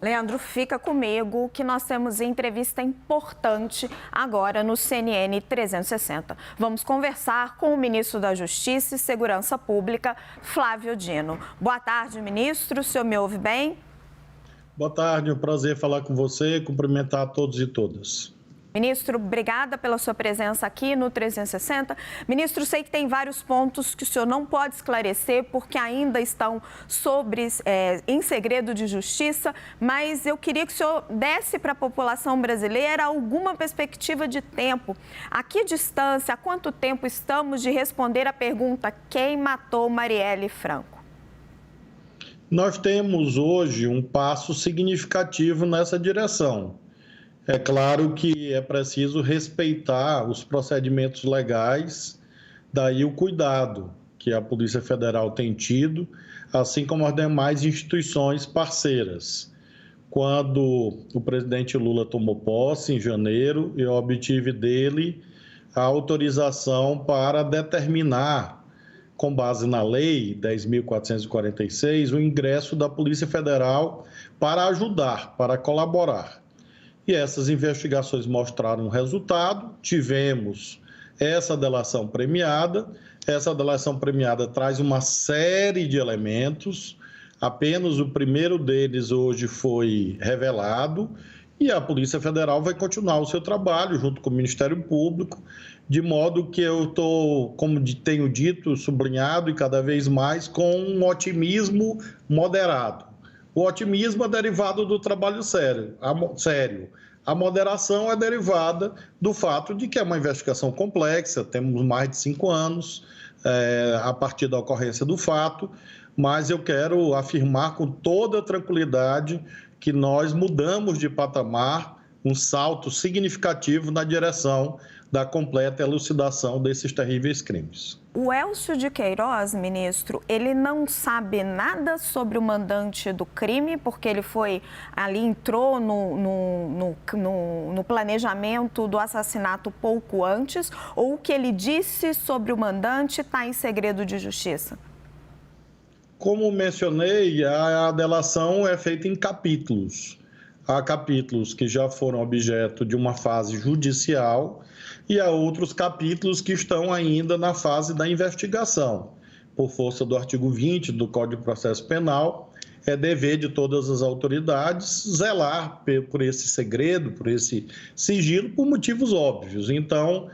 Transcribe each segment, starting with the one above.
Leandro, fica comigo que nós temos entrevista importante agora no CNN 360. Vamos conversar com o ministro da Justiça e Segurança Pública, Flávio Dino. Boa tarde, ministro. O senhor me ouve bem? Boa tarde, é um prazer falar com você e cumprimentar a todos e todas. Ministro, obrigada pela sua presença aqui no 360. Ministro, sei que tem vários pontos que o senhor não pode esclarecer porque ainda estão em segredo de justiça, mas eu queria que o senhor desse para a população brasileira alguma perspectiva de tempo. A que distância, há quanto tempo estamos de responder a pergunta: quem matou Marielle Franco? Nós temos hoje um passo significativo nessa direção. É claro que é preciso respeitar os procedimentos legais, daí o cuidado que a Polícia Federal tem tido, assim como as demais instituições parceiras. Quando o presidente Lula tomou posse, em janeiro, eu obtive dele a autorização para determinar, com base na Lei 10.446, o ingresso da Polícia Federal para ajudar, para colaborar. E essas investigações mostraram um resultado, tivemos essa delação premiada. Essa delação premiada traz uma série de elementos, apenas o primeiro deles hoje foi revelado, e a Polícia Federal vai continuar o seu trabalho junto com o Ministério Público, de modo que eu estou, como tenho dito, sublinhado e cada vez mais, com um otimismo moderado. O otimismo é derivado do trabalho sério. A moderação é derivada do fato de que é uma investigação complexa, temos mais de 5 anos a partir da ocorrência do fato, mas eu quero afirmar com toda tranquilidade que nós mudamos de patamar, um salto significativo na direção da completa elucidação desses terríveis crimes. O Elcio de Queiroz, ministro, ele não sabe nada sobre o mandante do crime, porque ele entrou no planejamento do assassinato pouco antes, ou o que ele disse sobre o mandante está em segredo de justiça? Como mencionei, a delação é feita em capítulos. Há capítulos que já foram objeto de uma fase judicial e há outros capítulos que estão ainda na fase da investigação. Por força do artigo 20 do Código de Processo Penal, é dever de todas as autoridades zelar por esse segredo, por esse sigilo, por motivos óbvios. Então,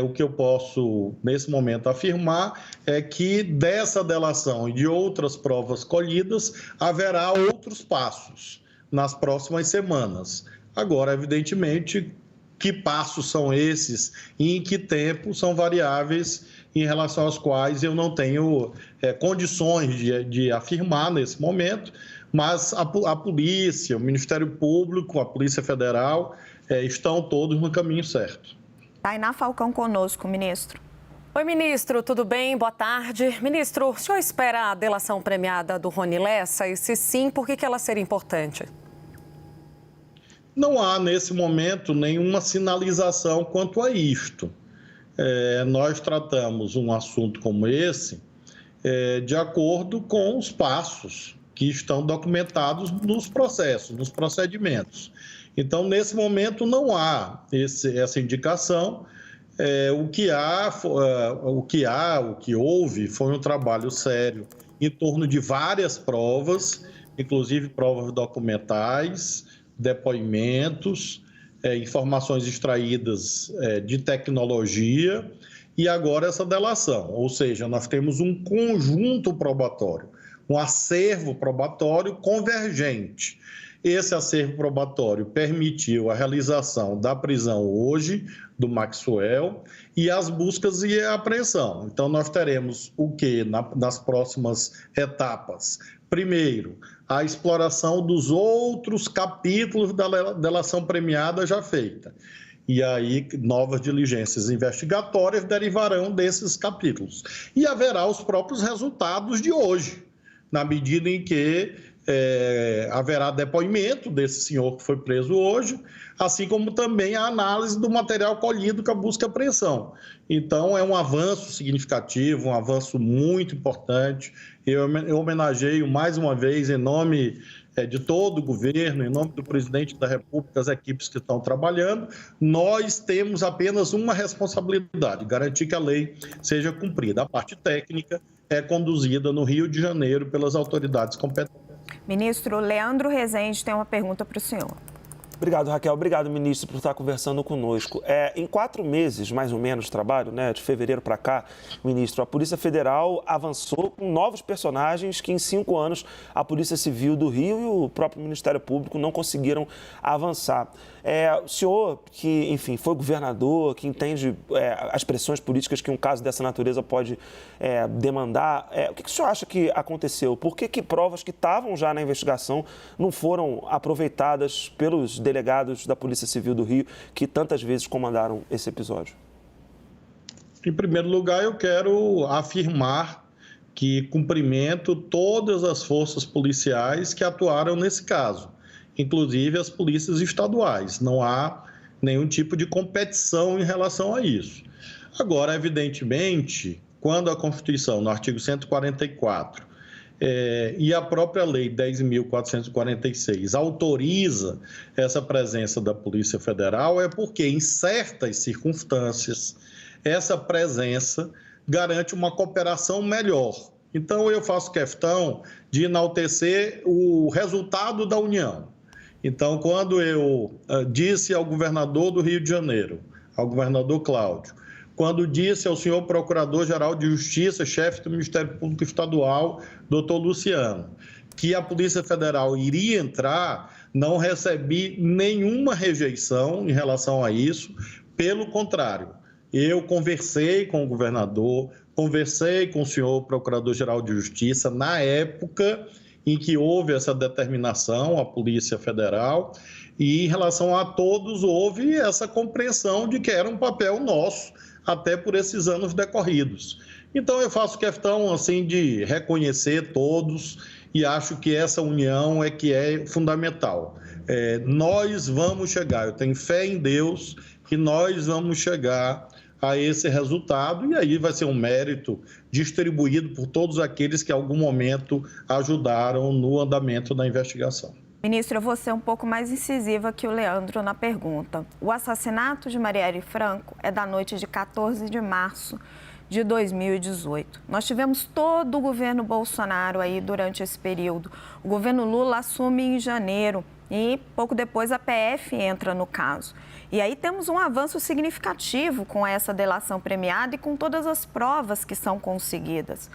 o que eu posso, nesse momento, afirmar é que dessa delação e de outras provas colhidas, haverá outros passos nas próximas semanas. Agora, evidentemente, que passos são esses e em que tempo são variáveis em relação às quais eu não tenho condições de afirmar nesse momento, mas a polícia, o Ministério Público, a Polícia Federal estão todos no caminho certo. Tainá Falcão conosco, ministro. Oi, ministro, tudo bem? Boa tarde. Ministro, o senhor espera a delação premiada do Rony Lessa? E se sim, por que ela seria importante? Não há, nesse momento, nenhuma sinalização quanto a isto. Nós tratamos um assunto como esse de acordo com os passos que estão documentados nos processos, nos procedimentos. Então, nesse momento, não há essa indicação. O que houve foi um trabalho sério em torno de várias provas, inclusive provas documentais, depoimentos, informações extraídas de tecnologia e agora essa delação. Ou seja, nós temos um conjunto probatório, um acervo probatório convergente. Esse acervo probatório permitiu a realização da prisão hoje do Maxwell e as buscas e a apreensão. Então, nós teremos o quê nas próximas etapas? Primeiro, a exploração dos outros capítulos da delação premiada já feita. E aí, novas diligências investigatórias derivarão desses capítulos. E haverá os próprios resultados de hoje, na medida em que haverá depoimento desse senhor que foi preso hoje, assim como também a análise do material colhido com a busca e apreensão. Então, é um avanço significativo, um avanço muito importante. Eu homenageio mais uma vez, em nome de todo o governo, em nome do presidente da República, as equipes que estão trabalhando, nós temos apenas uma responsabilidade: garantir que a lei seja cumprida. A parte técnica é conduzida no Rio de Janeiro pelas autoridades competentes. Ministro Leandro Rezende tem uma pergunta para o senhor. Obrigado, Raquel. Obrigado, ministro, por estar conversando conosco. Em 4 meses, mais ou menos, de trabalho, de fevereiro para cá, ministro, a Polícia Federal avançou com novos personagens que em 5 anos a Polícia Civil do Rio e o próprio Ministério Público não conseguiram avançar. O senhor, que, enfim, foi governador, que entende as pressões políticas que um caso dessa natureza pode demandar, o que o senhor acha que aconteceu? Por que provas que estavam já na investigação não foram aproveitadas pelos delegados da Polícia Civil do Rio que tantas vezes comandaram esse episódio? Em primeiro lugar, eu quero afirmar que cumprimento todas as forças policiais que atuaram nesse caso, inclusive as polícias estaduais. Não há nenhum tipo de competição em relação a isso. Agora, evidentemente, quando a Constituição, no artigo 144, e a própria Lei 10.446 autoriza essa presença da Polícia Federal, é porque, em certas circunstâncias, essa presença garante uma cooperação melhor. Então, eu faço questão de enaltecer o resultado da união. Então, quando eu disse ao governador do Rio de Janeiro, ao governador Cláudio, quando disse ao senhor Procurador-Geral de Justiça, chefe do Ministério Público Estadual, doutor Luciano, que a Polícia Federal iria entrar, não recebi nenhuma rejeição em relação a isso. Pelo contrário, eu conversei com o governador, conversei com o senhor Procurador-Geral de Justiça na época em que houve essa determinação, a Polícia Federal, e em relação a todos houve essa compreensão de que era um papel nosso, até por esses anos decorridos. Então, eu faço questão assim, de reconhecer todos e acho que essa união é que é fundamental. Nós vamos chegar, eu tenho fé em Deus que nós vamos chegar a esse resultado e aí vai ser um mérito distribuído por todos aqueles que em algum momento ajudaram no andamento da investigação. Ministro, eu vou ser um pouco mais incisiva que o Leandro na pergunta. O assassinato de Marielle Franco é da noite de 14 de março de 2018. Nós tivemos todo o governo Bolsonaro aí durante esse período. O governo Lula assume em janeiro e pouco depois a PF entra no caso. E aí temos um avanço significativo com essa delação premiada e com todas as provas que são conseguidas.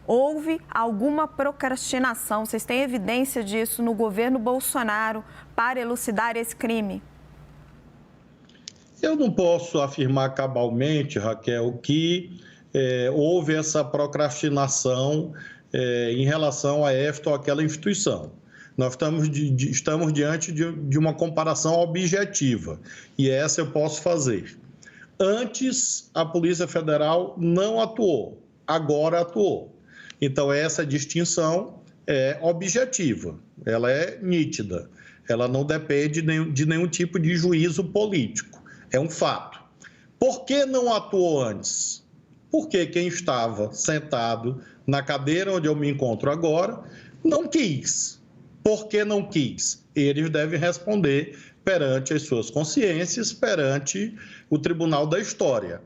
Houve alguma procrastinação? Vocês têm evidência disso no governo Bolsonaro para elucidar esse crime? Eu não posso afirmar cabalmente, Raquel, que houve essa procrastinação em relação a esta ou aquela instituição. Nós estamos diante de uma comparação objetiva e essa eu posso fazer. Antes, a Polícia Federal não atuou, agora atuou. Então, essa distinção é objetiva, ela é nítida, ela não depende de nenhum tipo de juízo político, é um fato. Por que não atuou antes? Porque quem estava sentado na cadeira onde eu me encontro agora não quis. Por que não quis? Eles devem responder perante as suas consciências, perante o Tribunal da História.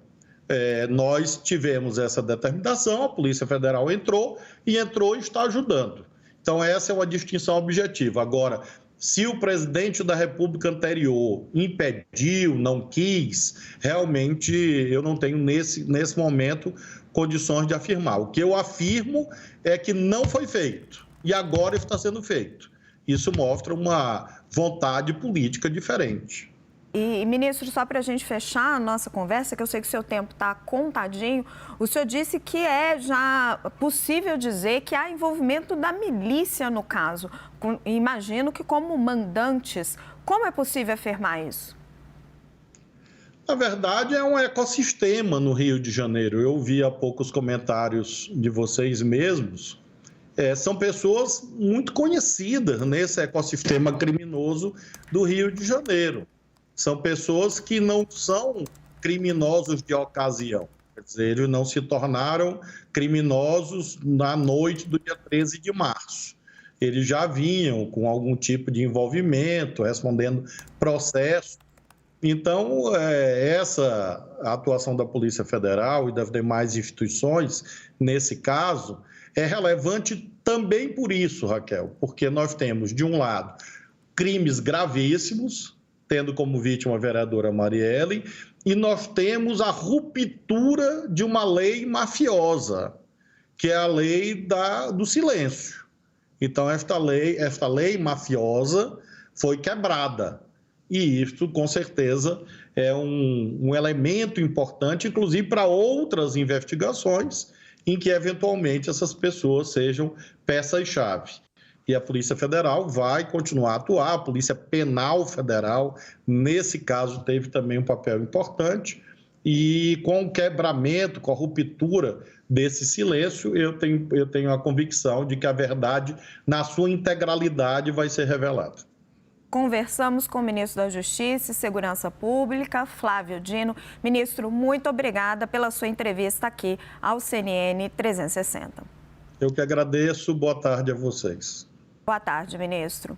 Nós tivemos essa determinação, a Polícia Federal entrou e está ajudando. Então, essa é uma distinção objetiva. Agora, se o presidente da República anterior impediu, não quis, realmente eu não tenho, nesse momento, condições de afirmar. O que eu afirmo é que não foi feito e agora está sendo feito. Isso mostra uma vontade política diferente. E, ministro, só para a gente fechar a nossa conversa, que eu sei que o seu tempo está contadinho, o senhor disse que é já possível dizer que há envolvimento da milícia no caso. Imagino que como mandantes. Como é possível afirmar isso? Na verdade, é um ecossistema no Rio de Janeiro. Eu vi há pouco os comentários de vocês mesmos. São pessoas muito conhecidas nesse ecossistema criminoso do Rio de Janeiro. São pessoas que não são criminosos de ocasião. Quer dizer, eles não se tornaram criminosos na noite do dia 13 de março. eles já vinham com algum tipo de envolvimento, respondendo processo. Então, essa atuação da Polícia Federal e das demais instituições, nesse caso, é relevante também por isso, Raquel, porque nós temos, de um lado, crimes gravíssimos, tendo como vítima a vereadora Marielle, e nós temos a ruptura de uma lei mafiosa, que é a lei do silêncio. Então, esta lei mafiosa foi quebrada. E isso, com certeza, é um elemento importante, inclusive para outras investigações, em que, eventualmente, essas pessoas sejam peças-chave. E a Polícia Federal vai continuar a atuar, a Polícia Penal Federal, nesse caso, teve também um papel importante. E com o quebramento, com a ruptura desse silêncio, eu tenho a convicção de que a verdade, na sua integralidade, vai ser revelada. Conversamos com o ministro da Justiça e Segurança Pública, Flávio Dino. Ministro, muito obrigada pela sua entrevista aqui ao CNN 360. Eu que agradeço. Boa tarde a vocês. Boa tarde, ministro.